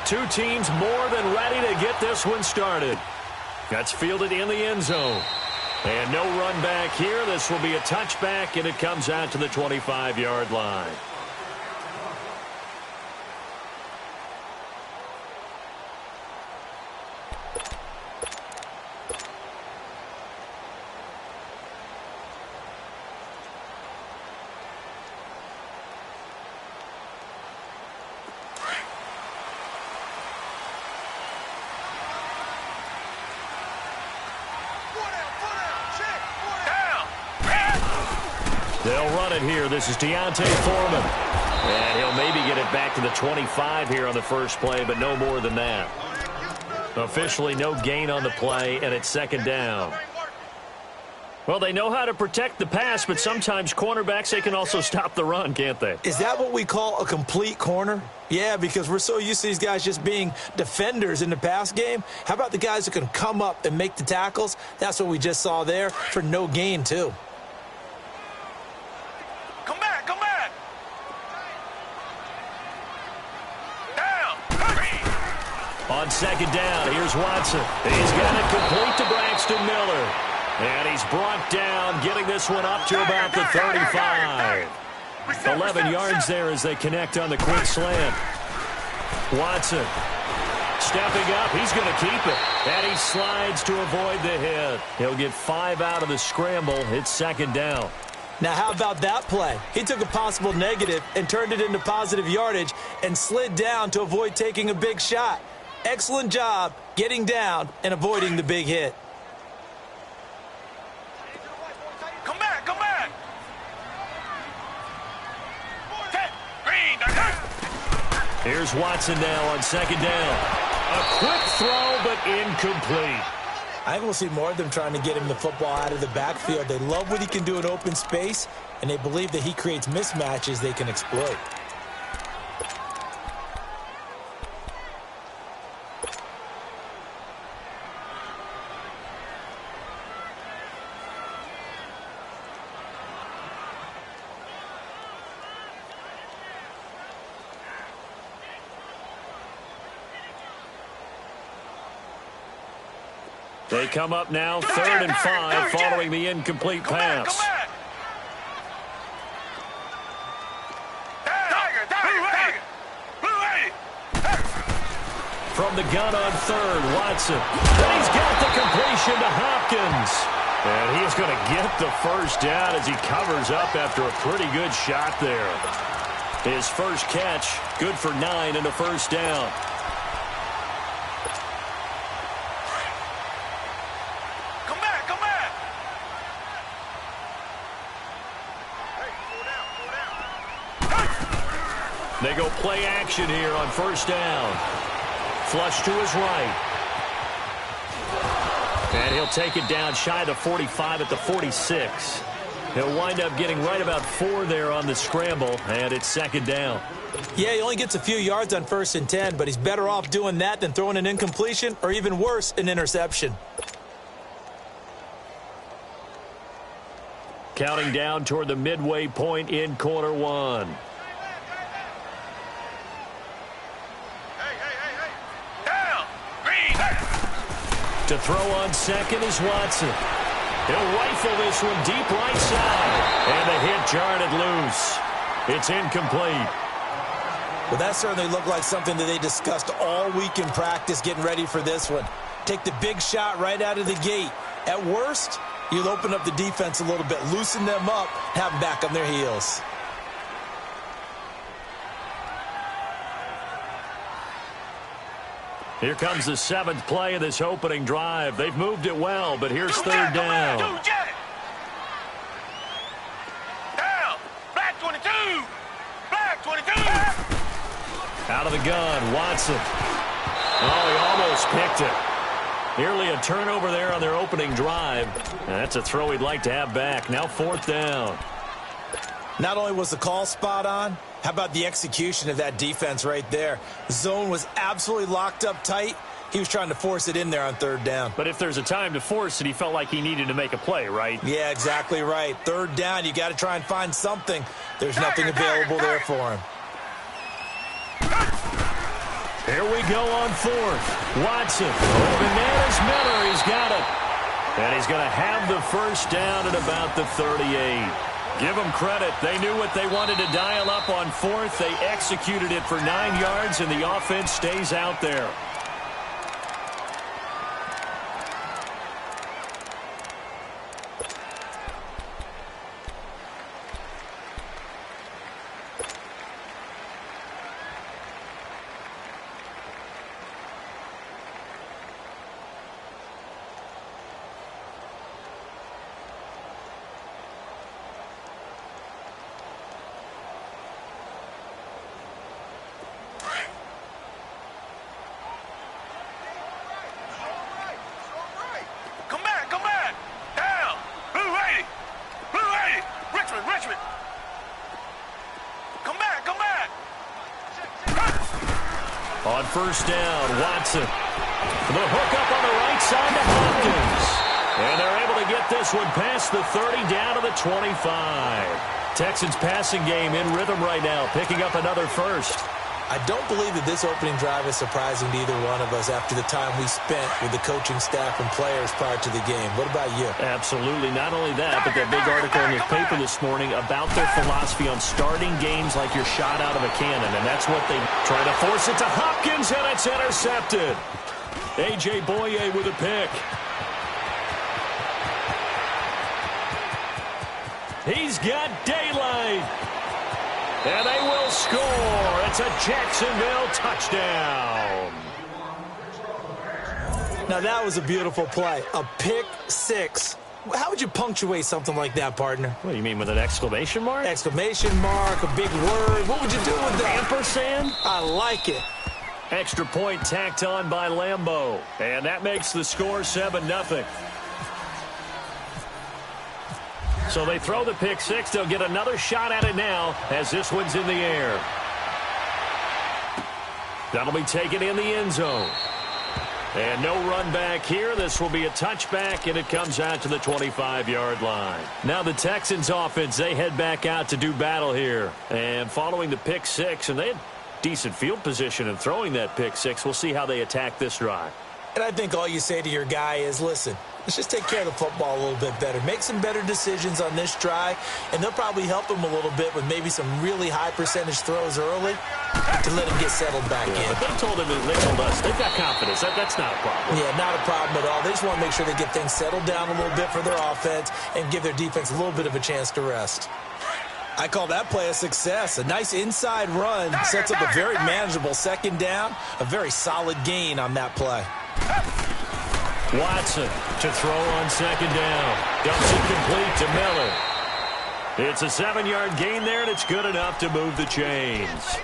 Two teams more than ready to get this one started. That's fielded in the end zone. And no run back here. This will be a touchback, and it comes out to the 25-yard line. They'll run it here. This is Deontay Foreman. And he'll maybe get it back to the 25 here on the first play, but no more than that. Officially no gain on the play, and it's second down. Well, they know how to protect the pass, but sometimes cornerbacks, they can also stop the run, can't they? Is that what we call a complete corner? Yeah, because we're so used to these guys just being defenders in the pass game. How about the guys who can come up and make the tackles? That's what we just saw there for no gain, too. On second down, here's Watson. He's got it complete to Braxton Miller. And he's brought down, getting this one up to about the 35. 11 yards there as they connect on the quick slant. Watson stepping up. He's going to keep it. And he slides to avoid the hit. He'll get 5 out of the scramble. It's second down. Now, how about that play? He took a possible negative and turned it into positive yardage and slid down to avoid taking a big shot. Excellent job getting down and avoiding the big hit. Come back, come back. Here's Watson now on second down. A quick throw, but incomplete. I think we'll see more of them trying to get him the football out of the backfield. They love what he can do in open space, and they believe that he creates mismatches they can exploit. They come up now, 3rd and 5, following the incomplete pass. From the gun on 3rd, Watson. And he's got the completion to Hopkins. And he's going to get the first down as he covers up after a pretty good shot there. His first catch, good for 9 and a first down. They go play action here on first down. Flush to his right. And he'll take it down shy of the 45 at the 46. He'll wind up getting right about 4 there on the scramble, and it's second down. Yeah, he only gets a few yards on 1st and 10, but he's better off doing that than throwing an incompletion or even worse, an interception. Counting down toward the midway point in quarter 1. To throw on second is Watson. He'll rifle this one deep right side. And the hit jarred it loose. It's incomplete. Well, that certainly looked like something that they discussed all week in practice getting ready for this one. Take the big shot right out of the gate. At worst, you'll open up the defense a little bit, loosen them up, have them back on their heels. Here comes the 7th play of this opening drive. They've moved it well, but here's 3rd down. Down. Black 22. Black 22. Out of the gun, Watson. Oh, he almost picked it. Nearly a turnover there on their opening drive. And that's a throw he'd like to have back. Now 4th down. Not only was the call spot on, how about the execution of that defense right there? The zone was absolutely locked up tight. He was trying to force it in there on 3rd down. But if there's a time to force it, he felt like he needed to make a play, right? Yeah, exactly right. 3rd down, you got to try and find something. There's nothing available there for him. Here we go on fourth. Watson. Oh, the man is Miller. He's got it. And he's going to have the first down at about the 38. Give them credit. They knew what they wanted to dial up on fourth. They executed it for 9 yards, and the offense stays out there. On first down, Watson. The hook up on the right side to Hopkins. And they're able to get this one past the 30 down to the 25. Texans passing game in rhythm right now, picking up another first. I don't believe that this opening drive is surprising to either one of us after the time we spent with the coaching staff and players prior to the game. What about you? Absolutely. Not only that, but that big article in the paper this morning about their philosophy on starting games like you're shot out of a cannon, and that's what they try to force it to Hopkins, and it's intercepted. A.J. Boye with a pick. He's got daylight. And they will score. It's a Jacksonville touchdown. Now, that was a beautiful play. A pick six. How would you punctuate something like that, partner? What do you mean, with an exclamation mark? Exclamation mark, a big word. What would you do with that? Ampersand? I like it. Extra point tacked on by Lambeau. And that makes the score 7-0. So they throw the pick six. They'll get another shot at it now as this one's in the air. That'll be taken in the end zone. And no run back here. This will be a touchback, and it comes out to the 25-yard line. Now the Texans offense, they head back out to do battle here. And following the pick six, and they had decent field position in throwing that pick six. We'll see how they attack this drive. And I think all you say to your guy is, listen, let's just take care of the football a little bit better. Make some better decisions on this drive, and they'll probably help him a little bit with maybe some really high percentage throws early to let him get settled back in. But they told us they've got confidence. That's not a problem. Yeah, not a problem at all. They just want to make sure they get things settled down a little bit for their offense and give their defense a little bit of a chance to rest. I call that play a success. A nice inside run sets up a very manageable second down, a very solid gain on that play. Watson to throw on second down. Dumps it complete to Miller. It's a 7-yard gain there, and it's good enough to move the chains.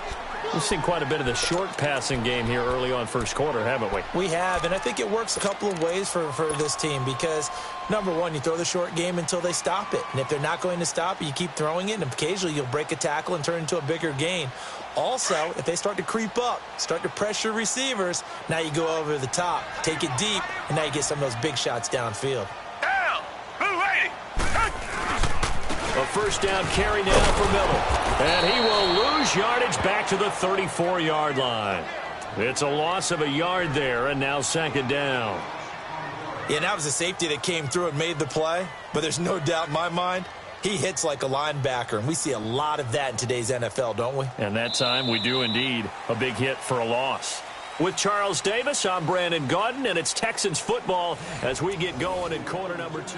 We've seen quite a bit of the short passing game here early on first quarter, haven't we? We have, and I think it works a couple of ways for this team because, number one, you throw the short game until they stop it. And if they're not going to stop it, you keep throwing it, and occasionally you'll break a tackle and turn it into a bigger gain. Also, if they start to creep up, start to pressure receivers, now you go over the top, take it deep, and now you get some of those big shots downfield. Down! Blue 80! A first down carry now for Miller. And he will lose yardage back to the 34-yard line. It's a loss of a yard there, and now second down. Yeah, that was a safety that came through and made the play, but there's no doubt in my mind, he hits like a linebacker, and we see a lot of that in today's NFL, don't we? And that time we do indeed. A big hit for a loss. With Charles Davis, I'm Brandon Gaudin, and it's Texans football as we get going in quarter number 2.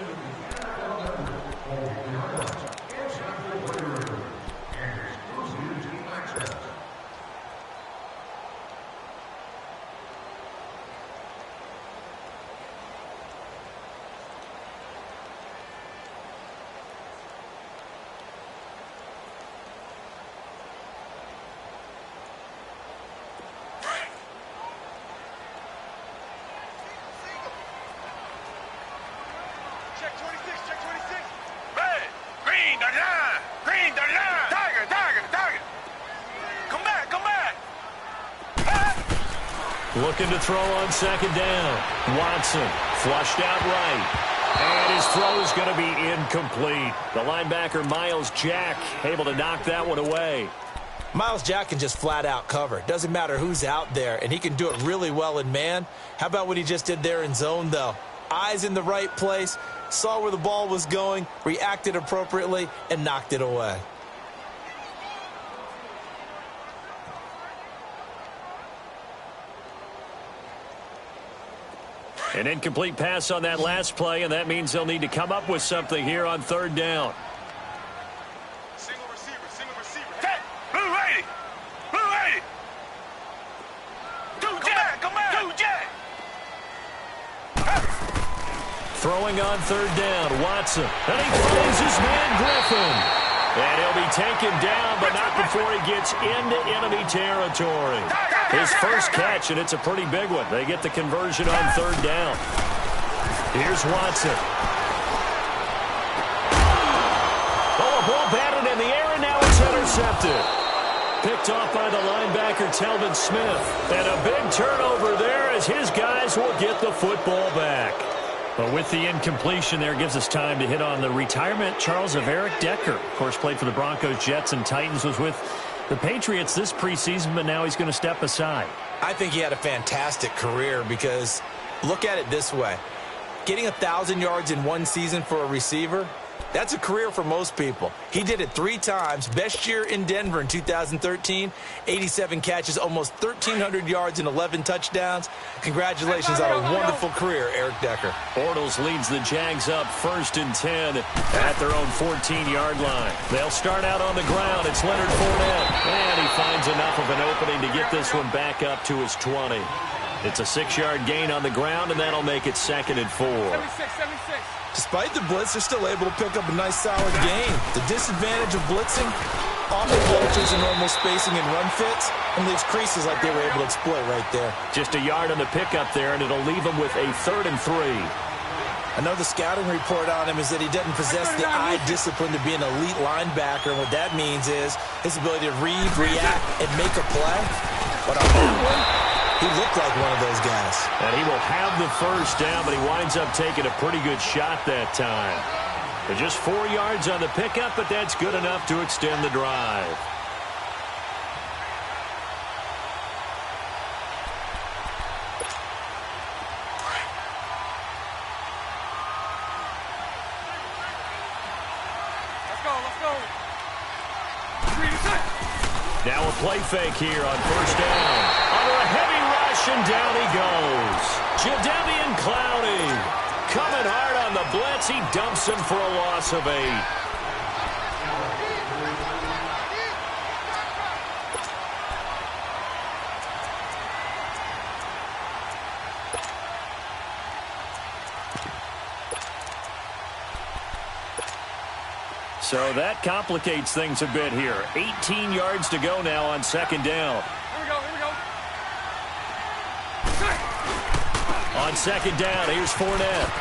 Looking to throw on second down. Watson flushed out right. And his throw is going to be incomplete. The linebacker, Miles Jack, able to knock that one away. Myles Jack can just flat out cover. Doesn't matter who's out there, and he can do it really well in man. How about what he just did there in zone, though? Eyes in the right place, saw where the ball was going, reacted appropriately, and knocked it away. An incomplete pass on that last play, and that means they'll need to come up with something here on third down. Single receiver. Hey, blue lady. Come back. Two Jags. Throwing on third down, Watson. And he finds his man, Griffin. And he'll be taken down, but not before he gets into enemy territory. His first catch, and it's a pretty big one. They get the conversion on third down. Here's Watson. Oh, a ball batted in the air, and now it's intercepted. Picked off by the linebacker, Telvin Smith. And a big turnover there as his guys will get the football back. But with the incompletion there, gives us time to hit on the retirement, Charles, of Eric Decker. Of course, played for the Broncos, Jets, and Titans, was with the Patriots this preseason, but now he's going to step aside. I think he had a fantastic career because look at it this way. Getting 1,000 yards in one season for a receiver, that's a career for most people. He did it 3 times. Best year in Denver in 2013, 87 catches, almost 1,300 yards and 11 touchdowns. Congratulations on a wonderful career, Eric Decker. Bortles leads the Jags up 1st and 10 at their own 14-yard line. They'll start out on the ground. It's Leonard Fournette. And he finds enough of an opening to get this one back up to his 20. It's a 6-yard gain on the ground, and that'll make it 2nd and 4. 76. Despite the blitz, they're still able to pick up a nice, solid gain. The disadvantage of blitzing often alters the normal spacing and run fits and leaves creases like they were able to exploit right there. Just a yard on the pickup there, and it'll leave him with a 3rd and 3. Another scouting report on him is that he doesn't possess the eye discipline to be an elite linebacker, and what that means is his ability to read, react, and make a play. But on that one, he looked like one of those guys. And he will have the first down, but he winds up taking a pretty good shot that time. But just 4 yards on the pickup, but that's good enough to extend the drive. Let's go. Now a play fake here on first down. Under a heavy rush, and down he goes. Jadeveon Clowney coming hard on the blitz. He dumps him for a loss of 8. So that complicates things a bit here. 18 yards to go now on 2nd down. Here we go. On 2nd down, here's Fournette.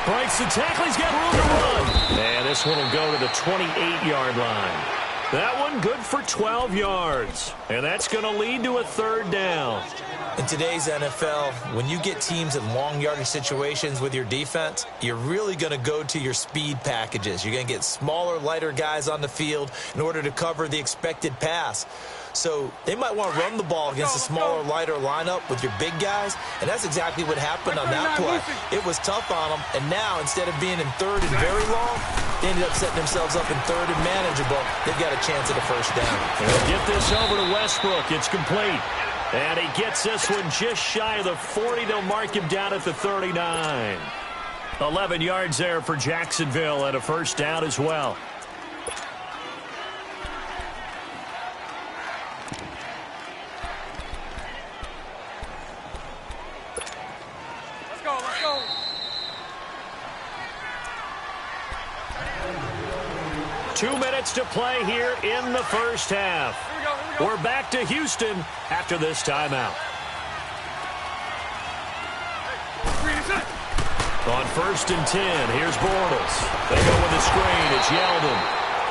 Breaks the tackle, he's got room to run. And this one will go to the 28-yard line. That one good for 12 yards. And that's going to lead to a 3rd down. In today's NFL, when you get teams in long yardage situations with your defense, you're really going to go to your speed packages. You're going to get smaller, lighter guys on the field in order to cover the expected pass. So they might want to run the ball against a smaller, lighter lineup with your big guys, and that's exactly what happened on that play. It was tough on them, and now instead of being in 3rd and very long, they ended up setting themselves up in 3rd and manageable. They've got a chance at a first down. They'll get this over to Westbrook. It's complete. And he gets this one just shy of the 40. They'll mark him down at the 39. 11 yards there for Jacksonville and a first down as well. Let's go. 2 minutes to play here in the first half. Here we go. We're back to Houston after this timeout. On 1st and 10, here's Bortles. They go with the screen. It's Yeldon.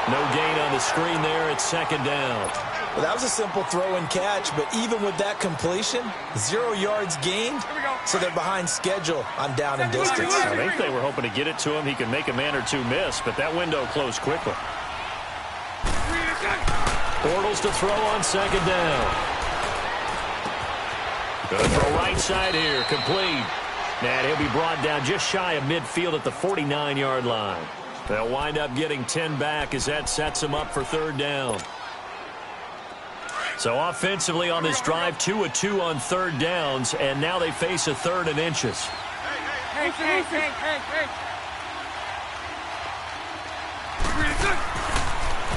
No gain on the screen there. It's 2nd down. Well, that was a simple throw and catch, but even with that completion, 0 yards gained, so they're behind schedule on down and distance. I think they were hoping to get it to him. He could make a man or two miss, but that window closed quickly. Bortles to throw on second down. Going to throw right side here, complete. And he'll be brought down just shy of midfield at the 49-yard line. They'll wind up getting 10 back as that sets them up for third down. So offensively on this drive, 2 of 2 on third downs, and now they face a third and inches. Hey.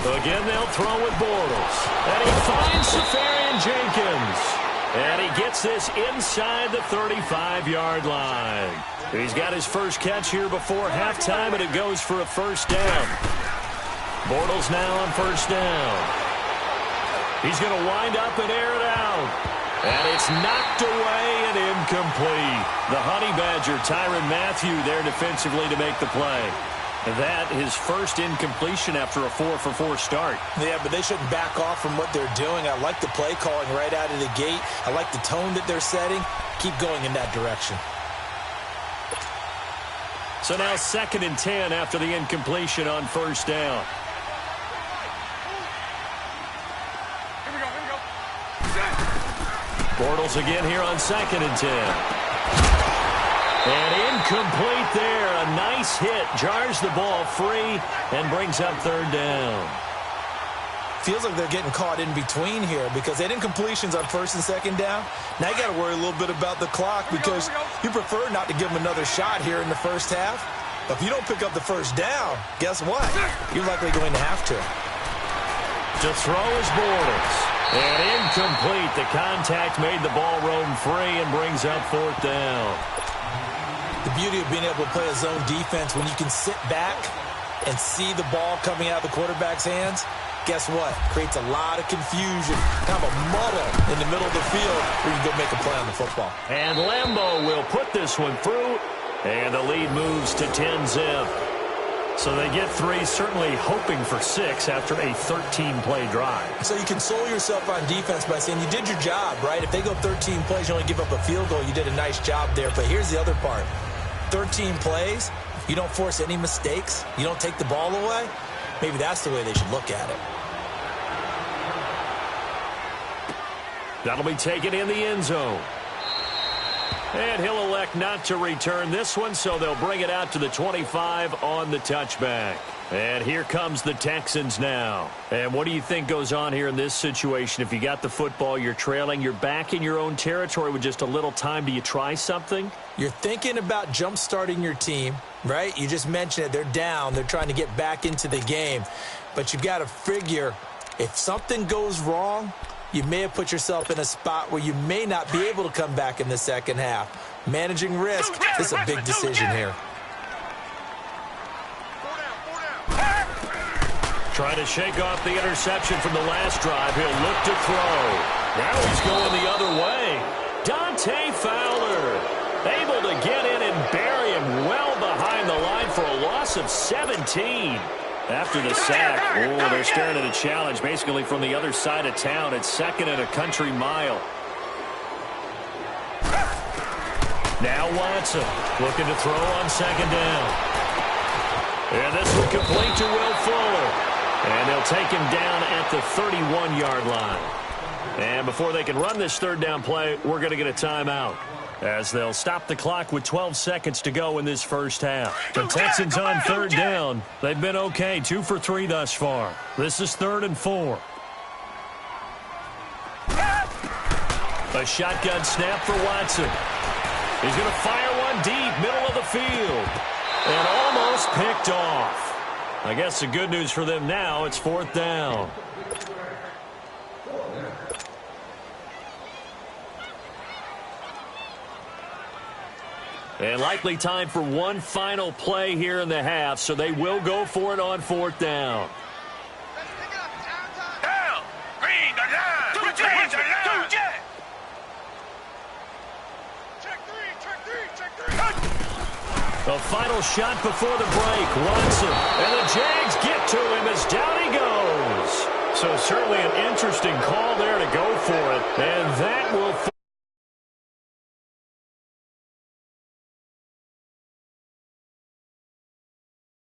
Again, they'll throw with Bortles. And he finds Safarian Jenkins. And he gets this inside the 35-yard line. He's got his first catch here before halftime, and it goes for a first down. Bortles now on first down. He's going to wind up and air it out. And it's knocked away and incomplete. The Honey Badger, Tyrann Mathieu, there defensively to make the play. That his first incompletion after a 4-for-4 start. Yeah, but they shouldn't back off from what they're doing. I like the play calling right out of the gate. I like the tone that they're setting. Keep going in that direction. So now 2nd and 10 after the incompletion on first down. Here we go. Bortles again here on 2nd and 10. And incomplete there. A nice hit. Jars the ball free and brings up third down. Feels like they're getting caught in between here because they had incompletions on first and second down. Now you got to worry a little bit about the clock because you prefer not to give them another shot here in the first half. But if you don't pick up the first down, guess what? You're likely going to have to. To throw is Bortles. And incomplete. The contact made the ball roam free and brings up fourth down. The beauty of being able to play a zone defense when you can sit back and see the ball coming out of the quarterback's hands, guess what? Creates a lot of confusion, kind of a muddle in the middle of the field where you can go make a play on the football. And Lambeau will put this one through, and the lead moves to 10-zip. So they get 3, certainly hoping for 6 after a 13-play drive. So you console yourself on defense by saying you did your job, right? If they go 13 plays, you only give up a field goal, you did a nice job there. But here's the other part. 13 plays, you don't force any mistakes, you don't take the ball away, maybe that's the way they should look at it. That'll be taken in the end zone. And he'll elect not to return this one, so they'll bring it out to the 25 on the touchback. And here comes the Texans now. And what do you think goes on here in this situation? If you got the football, you're trailing, you're back in your own territory with just a little time. Do you try something? You're thinking about jump-starting your team, right? You just mentioned it. They're down. They're trying to get back into the game. But you've got to figure if something goes wrong, you may have put yourself in a spot where you may not be able to come back in the second half. Managing risk, this is a big decision here. Trying to shake off the interception from the last drive. He'll look to throw. Now he's going the other way. Dante Fowler able to get in and bury him well behind the line for a loss of 17. After the sack, they're staring at a challenge basically from the other side of town. It's 2nd and a country mile. Now Watson looking to throw on second down. And this will complete to Will Fuller. And they'll take him down at the 31-yard line. And before they can run this third down play, we're going to get a timeout, as they'll stop the clock with 12 seconds to go in this first half. The Texans on third down. They've been okay, 2 for 3 thus far. This is 3rd and 4. A shotgun snap for Watson. He's going to fire one deep, middle of the field. And almost picked off. I guess the good news for them now, it's 4th down. And likely time for one final play here in the half, so they will go for it on 4th down. Down! Green, the line! Green, the line! Check three! The final shot before the break. Watson. And the Jags get to him as down he goes. So certainly an interesting call there to go for it. And that will